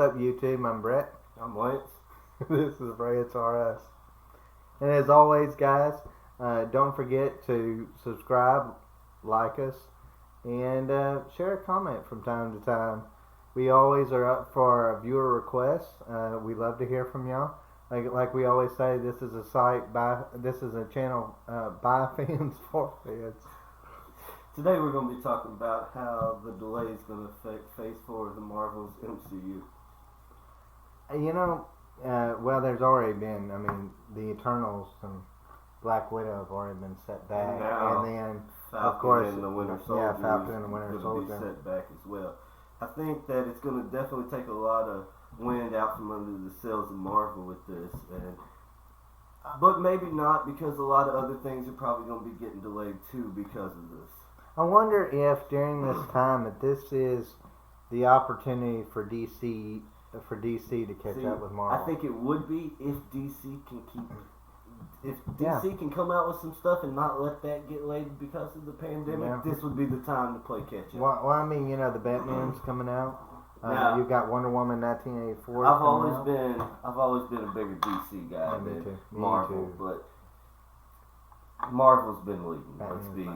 up, YouTube? I'm Brett. I'm Lance. This is Rants RS. And as always, guys, don't forget to subscribe, like us, and share a comment from time to time. We always are up for viewer requests. We love to hear from y'all. Like we always say, this is a channel by fans for fans. Today we're going to be talking about how the delay is going to affect Phase 4 of the Marvel's MCU. Well, there's already been, the Eternals and Black Widow have already been set back. And then, Falcon of course, and the Winter Soldier Falcon and the Winter Soldier be set back as well. I think that it's going to definitely take a lot of wind out from under the sails of Marvel with this. But maybe not, because a lot of other things are probably going to be getting delayed too because of this. I wonder if during this time that this is the opportunity for DC to catch up with Marvel. I think it would be if DC can come out with some stuff and not let that get delayed because of the pandemic. Yeah. This would be the time to play catch up. Well, the Batman's coming out. You've got Wonder Woman 1984. I've always been a bigger DC guy than Marvel, but Marvel's been leading.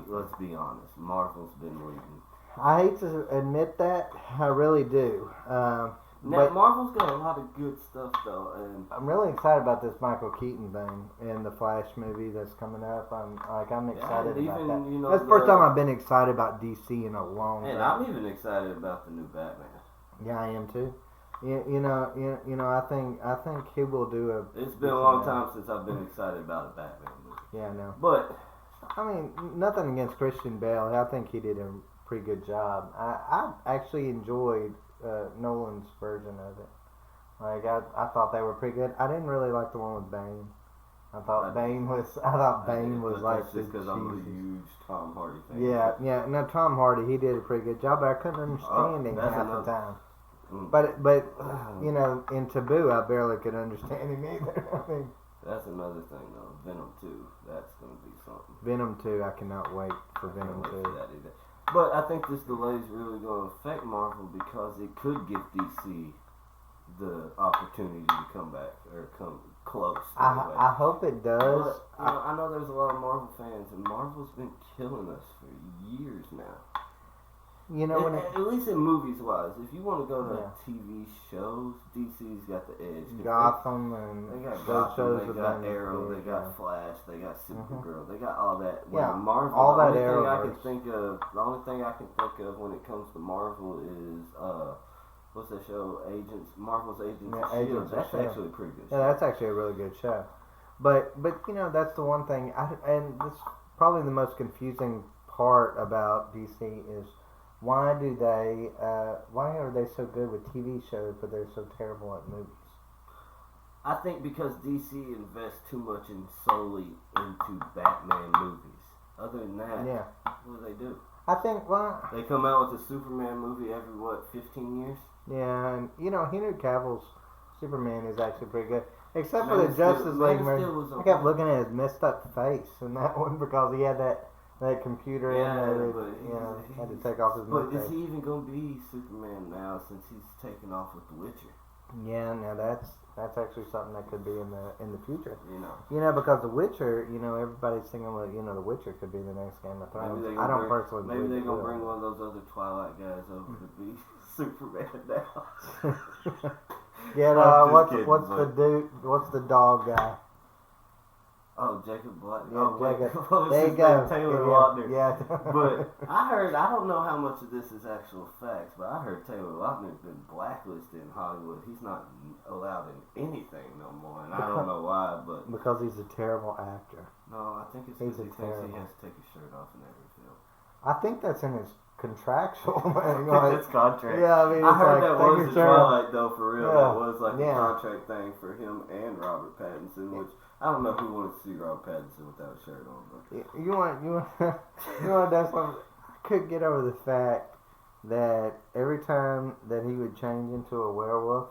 Let's be honest. Marvel's been leading. I hate to admit that. I really do. Now, Marvel's got a lot of good stuff, though. And I'm really excited about this Michael Keaton thing in the Flash movie that's coming up. I'm excited about that. That's the first time I've been excited about DC in a long time. And I'm even excited about the new Batman. Yeah, I am too. I think he will do a. It's been a long time since I've been excited about a Batman movie. Yeah, I know. But nothing against Christian Bale. I think he did a pretty good job. I actually enjoyed Nolan's version of it. I thought they were pretty good. I didn't really like the one with Bane. I thought Bane was like just because I'm a huge Tom Hardy fan. Yeah. No, Tom Hardy, he did a pretty good job, but I couldn't understand him half the time. But in Taboo, I barely could understand him either. That's another thing, though. Venom 2, that's going to be something. Venom 2, I cannot wait for Venom 2. But I think this delay is really going to affect Marvel because it could give DC the opportunity to come back or come close. I hope it does. But, I know there's a lot of Marvel fans, and Marvel's been killing us for years now. At least in movies-wise, if you want to go to TV shows, DC's got the edge. Gotham and they got Gotham, they got Arrow, they got Flash, they got Supergirl, they got all that. Marvel, all that the only Arrowverse. only thing I can think of when it comes to Marvel is what's that show? Marvel's Agents of S.H.I.E.L.D. That's actually a pretty good show. Yeah, that's actually a really good show. But that's the one thing, and this probably the most confusing part about DC is. Why are they so good with TV shows, but they're so terrible at movies? I think because DC invests too much solely into Batman movies. Other than that, what do they do? I think, they come out with a Superman movie every, 15 years? Yeah, and, Henry Cavill's Superman is actually pretty good. Except for the Justice League movie. I kept looking at his messed up face in that one because he had that computer had to take off his But is he even going to be Superman now since he's taken off with The Witcher? Yeah, now that's actually something that could be in the future. Because The Witcher, everybody's thinking, The Witcher could be the next Game of Thrones. I don't personally believe maybe they're going to bring one of those other Twilight guys over to be Superman now. What's the dog guy? Oh, Jacob Black. Yeah, Jacob. There you go. Taylor Lautner. Yeah. But I don't know how much of this is actual facts, but I heard Taylor Lautner's been blacklisted in Hollywood. He's not allowed in anything no more, and I don't know why, but... Because he's a terrible actor. No, I think it's because he thinks he has to take his shirt off in every film. I think that's in his contractual. It's contract. Yeah, I heard that was the Twilight, though, for real. Yeah. That was like a contract thing for him and Robert Pattinson, which... I don't know who wants to see Robert Pattinson without a shirt on, but you want that's something. I couldn't get over the fact that every time that he would change into a werewolf,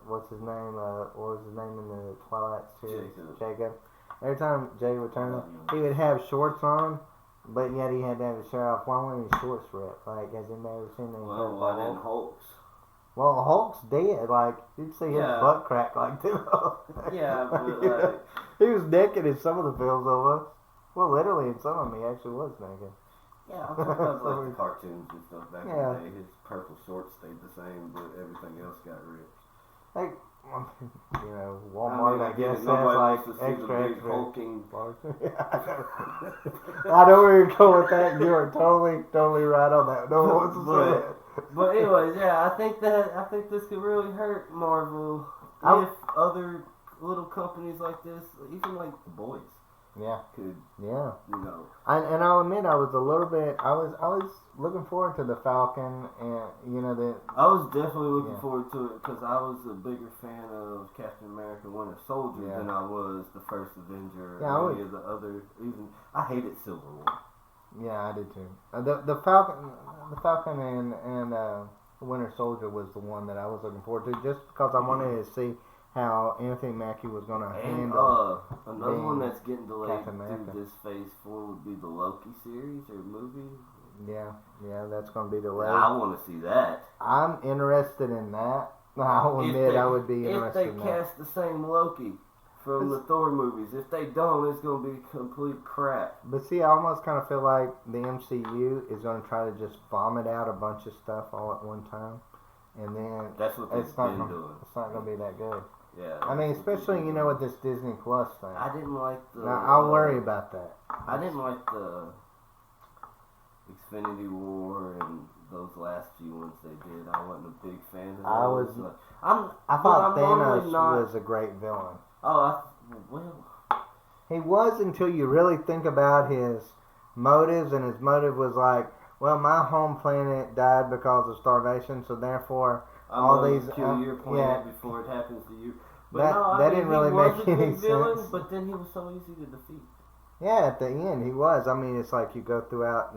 what's his name? What was his name in the Twilight series? Jacob. Every time Jay would turn up, he would have shorts on, but yet he had to have his shirt off. Why weren't his shorts ripped? Like, has anybody ever seen that? Well, why didn't Hulk's? Well, Hulk's dead. Like, you'd see his Yeah. butt crack like this. Yeah, but Yeah. like, He was naked in some of the films almost. Well, literally in some of them he actually was naked. yeah, I'm talking about like the cartoons and stuff back Yeah. in the day. His purple shorts stayed the same, but everything else got ripped. Like, you know, Walmart, I guess, has nobody like wants to see the extra, big hulking. I know where you're going with that. You are totally right on that. No one wants to say that. But anyways, yeah, I think this could really hurt Marvel if other little companies like this, even like the boys, Yeah. could, Yeah. you know. And I'll admit, I was a little bit. I was looking forward to the Falcon, and you know the. I was definitely looking Yeah. forward to it because I was a bigger fan of Captain America: Winter Soldier Yeah. than I was the first Avenger Yeah, or any of the other. Even I hated Civil War. Yeah, I did too. The Falcon and Winter Soldier was the one that I was looking forward to, just because I wanted to see how Anthony Mackie was going to And handle. another one that's getting delayed Captain through America. this Phase 4 would be the Loki series or movie. Yeah, that's going to be delayed. I want to see that. I'm interested in that. I'll admit I would be interested if in they that. cast the same Loki from the Thor movies. If they don't, it's going to be complete crap. But see, I almost kind of feel like the MCU is going to try to just vomit out a bunch of stuff all at one time, and then That's what they've it's not been gonna, doing. it's not going to be that good. Yeah. I mean, especially with this Disney Plus thing. I didn't like the. Now, I'll worry about that. I didn't like the Infinity War and those last few ones they did. I wasn't a big fan of those. I thought Thanos not, was a great villain. well, He was until you really think about his motives, and his motive was like, well, my home planet died because of starvation, so therefore all these kill your planet before it happens to you. But that didn't really make any sense. But then he was so easy to defeat. Yeah, at the end he was. I mean, it's like you go throughout,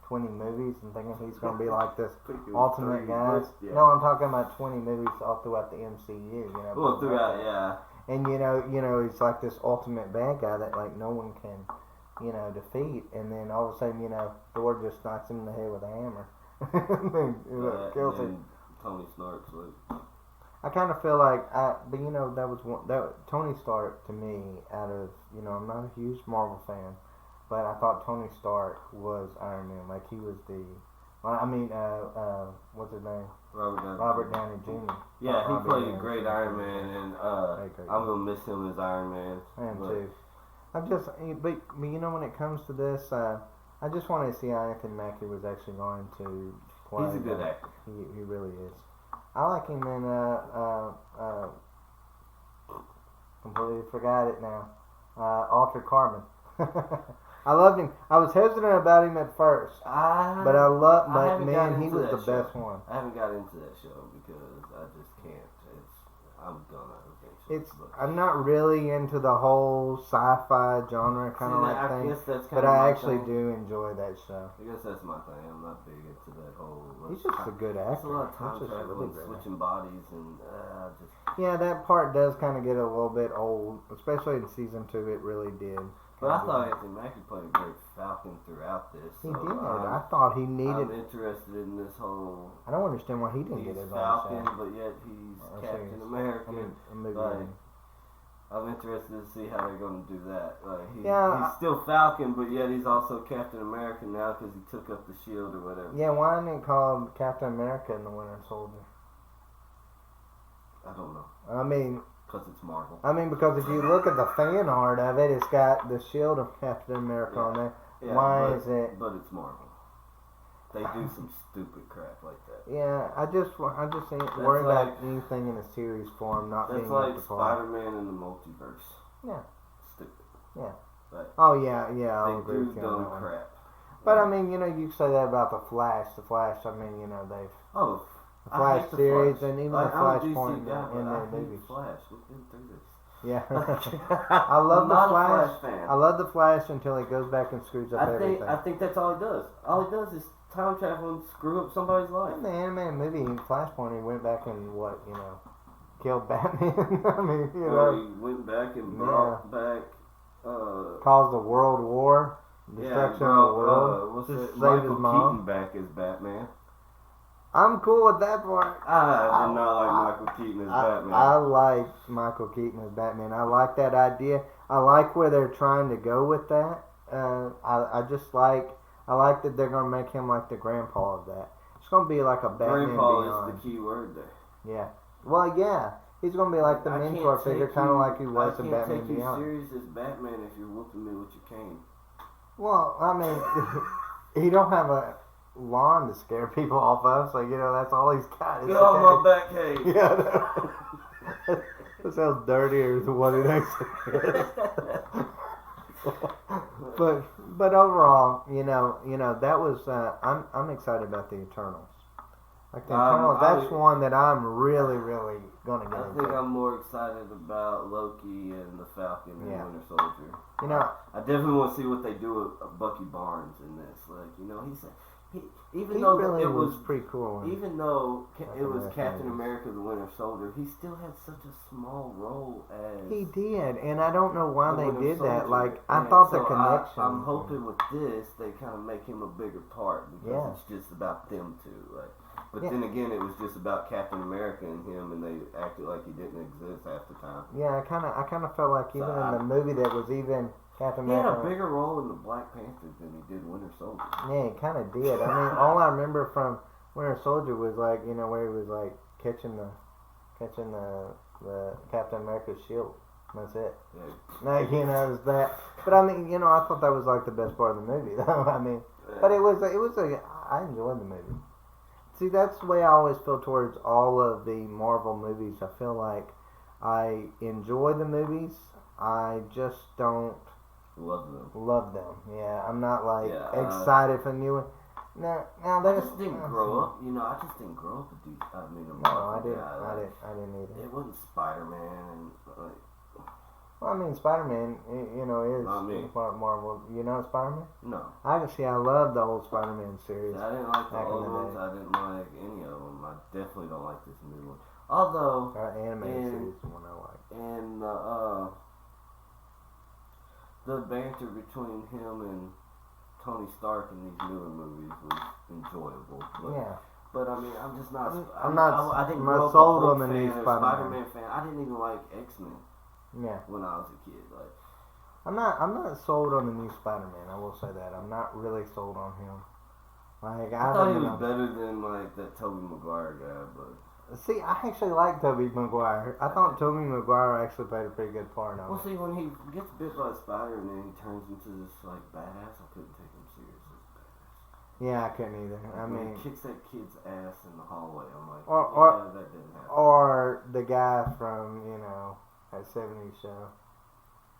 20 movies and thinking he's going to be like this ultimate guy. Yeah. No, I'm talking about 20 movies all throughout the MCU. Well, throughout, yeah. And he's like this ultimate bad guy that like no one can, defeat. And then all of a sudden, Thor just knocks him in the head with a hammer. and then, kills him. Tony Stark's like. I kind of feel like, that was Tony Stark to me. Out of I'm not a huge Marvel fan, but I thought Tony Stark was Iron Man. Like he was what's his name? Robert Downey Jr. Yeah, he played a great Iron Man, and I'm gonna miss him as Iron Man. I am too. But when it comes to this, I just wanted to see how Anthony Mackie was actually going to play. He's a good actor. He really is. I like him in completely forgot it now. Altered Carbon. I loved him. I was hesitant about him at first, he was the best one. I haven't got into that show because I just can't. I'm gonna eventually. I'm not really into the whole sci-fi genre kind of like thing, but I actually do enjoy that show. I guess that's my thing. I'm not big into that whole. He's just a good actor. It's a lot of time traveling, switching bodies, and Yeah, that part does kind of get a little bit old, especially in season 2. It really did. But I thought Anthony Mackie played a great Falcon throughout this. He did. I thought he needed. I'm interested in this whole. I don't understand why he didn't get his Falcon, own show. but yet he's Captain America. I'm interested to see how they're going to do that. He's still Falcon, but yet he's also Captain America now because he took up the shield or whatever. Yeah, why isn't it called Captain America and the Winter Soldier? I don't know. I mean, because it's Marvel. I mean, because if you look at the fan art of it, it's got the shield of Captain America on there. Yeah, why is it? But it's Marvel. They do some stupid crap like that. Yeah, I just ain't worried about anything in a series form not being like Spider-Man in the multiverse. Yeah. Stupid. Yeah. But oh yeah, I'll agree with you on that crap. One. But I mean, you say that about the Flash. The Flash, I mean, they've the Flash series and even the Flashpoint in their movies. Flash. We've been through this. Yeah. I love the Flash. I love the Flash until he goes back and screws up everything. I think that's all he does. All he does is time travel and screw up somebody's life. In the animated movie, Flashpoint, he went back and killed Batman. I mean, he went back and brought back. Caused a world war. Destruction of the world. Michael Keaton back as Batman. I'm cool with that part. I did not like Michael Keaton as Batman. I like Michael Keaton as Batman. I like that idea. I like where they're trying to go with that. I like that they're gonna make him like the grandpa of that. It's gonna be like a Batman Grandpa Beyond. is the key word there. Yeah. Well, yeah. He's gonna be like the mentor figure, kind of like he was in Batman I can't take Beyond. you serious as Batman if you're whooping me with your cane. Well, I mean, he don't have a lawn to scare people off of, so that's all he's got. Get off my back cave. Yeah. That sounds dirtier than what it actually is. But overall, that was I'm excited about the Eternals. Like the Eternals, that's one that I'm really, really gonna get into. I think I'm more excited about Loki and the Falcon and Winter Soldier. I definitely want to see what they do with Bucky Barnes in this. Like, he was pretty cool. Even though it was Captain America the Winter Soldier, he still had such a small role as... He did, and I don't know why they did that. Like, I And thought so the connection... I'm hoping with this, they kind of make him a bigger part, because it's just about them two. Like, but then again, it was just about Captain America and him, and they acted like he didn't exist half the time. Yeah, I kind of felt like even in the movie that was even... Captain America. He had a bigger role in the Black Panther than he did Winter Soldier. Yeah, he kind of did. I mean, all I remember from Winter Soldier was like, where he was like catching the Captain America's shield. That's it. Yeah. It was that. But I mean, I thought that was like the best part of the movie, though. I mean, but I enjoyed the movie. See, that's the way I always feel towards all of the Marvel movies. I feel like I enjoy the movies. I just don't love them. Yeah, I'm not like excited for new one. No, I just didn't grow up. I just didn't grow up with these. I didn't either. It wasn't Spider-Man and like. Well, I mean, Spider-Man, is part of Marvel. You know Spider-Man? No. I love the old Spider-Man series. I didn't like the old ones. I didn't like any of them. I definitely don't like this new one. Although animated series is the one I like. And the banter between him and Tony Stark in these newer movies was enjoyable. But I mean, I'm just not. I didn't grow up sold a on the new Spider-Man fan. I didn't even like X-Men. Yeah. When I was a kid, like. I'm not sold on the new Spider-Man. I will say that I'm not really sold on him. Like I thought he was better than like that Tobey Maguire guy, but. See, I actually like Tobey Maguire. I thought Tobey Maguire actually played a pretty good part of it. Well, see, when he gets bit by a spider and then he turns into this like badass, I couldn't take him serious as badass. Yeah, I couldn't either. I mean, he kicks that kid's ass in the hallway. I'm like, that didn't happen. Or the guy from that '70s show.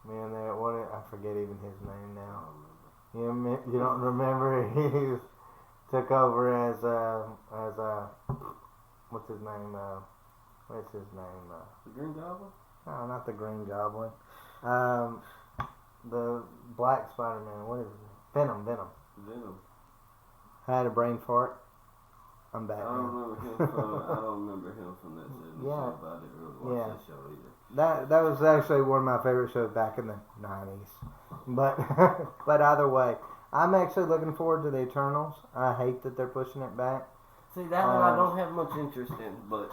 Man, I forget even his name now. You don't remember? He took over as what's his name? The Green Goblin? No, not the Green Goblin. The Black Spider-Man. What is it? Venom. Had a brain fart. I'm back. I don't remember him from that show, but I didn't really watch that show either. That was actually one of my favorite shows back in the '90s. But either way, I'm actually looking forward to the Eternals. I hate that they're pushing it back. See, that one I don't have much interest in, but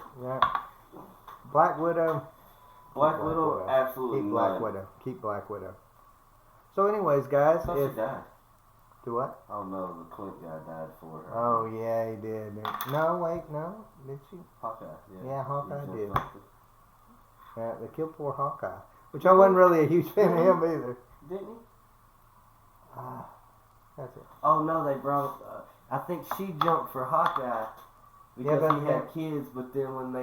Black Widow. Absolutely Keep Black Widow. So, anyways, guys, she died. Do what? Oh no, the Clint guy died for her. Oh yeah, he did. No, did she? Hawkeye. Yeah, Hawkeye did. Yeah, they killed poor Hawkeye, which I wasn't really a huge fan of him either. Didn't he? That's it. Oh no, they brought. I think she jumped for Hawkeye because he had kids, but then when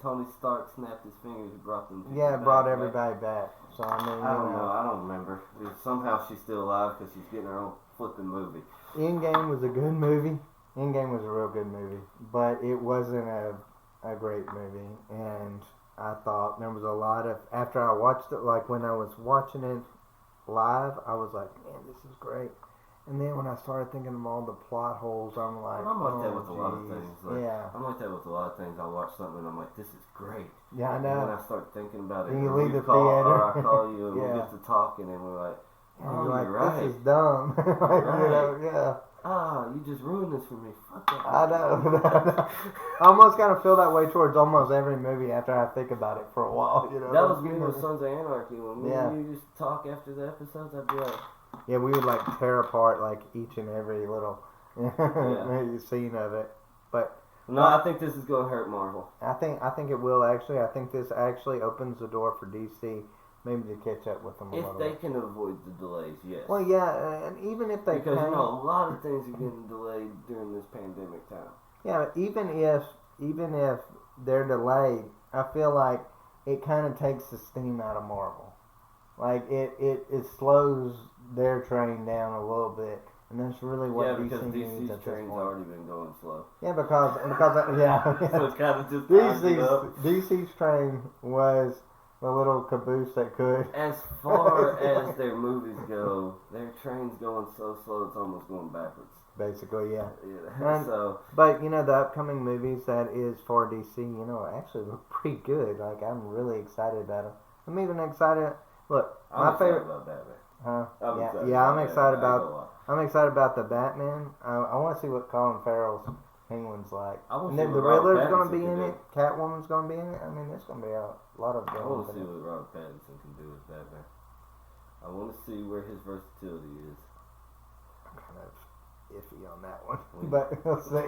Tony Stark snapped his fingers, he brought them. It brought everybody back. So I mean, I don't know. I don't remember. Somehow she's still alive because she's getting her own flipping movie. Endgame was a good movie. Endgame was a real good movie, but it wasn't a great movie. And I thought there was a lot of after I watched it, like when I was watching it live, I was like, man, this is great. And then when I started thinking of all the plot holes, I'm like, I'm like that with a lot of things. Like, yeah. I'm like that with a lot of things. I watch something and I'm like, this is great. Yeah, I know. And then I start thinking about it. And you leave the theater. theater. Or I call you and we get to talking and we're like, you're like, right. this is dumb. Right. Yeah. you just ruined this for me. Fuck that. I know. I almost kind of feel that way towards almost every movie after I think about it for a while. You know, that was me with Sons of Anarchy. When you just talk after the episodes, I'd be like, yeah, we would like tear apart like each and every little scene of it. But no, I think this is going to hurt Marvel. I think it will actually. I think this actually opens the door for DC maybe to catch up with them a little bit. If they can avoid the delays, yes. Well, yeah, and even if they because can, a lot of things are getting delayed during this pandemic time. Yeah, but even if they're delayed, I feel like it kind of takes the steam out of Marvel. Like it slows their train down a little bit. And that's really what DC needs at this point. DC's train's already been going slow. Yeah, because So it's kind of just DC's train was the little caboose that could. As far as their movies go, their train's going so slow it's almost going backwards. Basically, yeah. And, but the upcoming movies that is for DC, actually look pretty good. Like I'm really excited about them. I'm even excited. Look, I'm excited about Batman. I'm excited about. I'm excited about the Batman. I want to see what Colin Farrell's Penguin's like. And then the Riddler's going to be in it. Catwoman's going to be in it. I mean, there's going to be a lot of. I want to see what Robert Pattinson can do as Batman. I want to see where his versatility is. I'm kind of iffy on that one, but we'll see.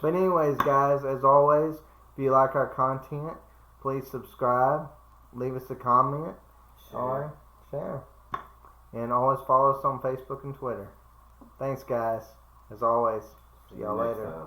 But anyways, guys, as always, if you like our content, please subscribe, leave us a comment, or share. And always follow us on Facebook and Twitter. Thanks, guys. As always, see y'all later.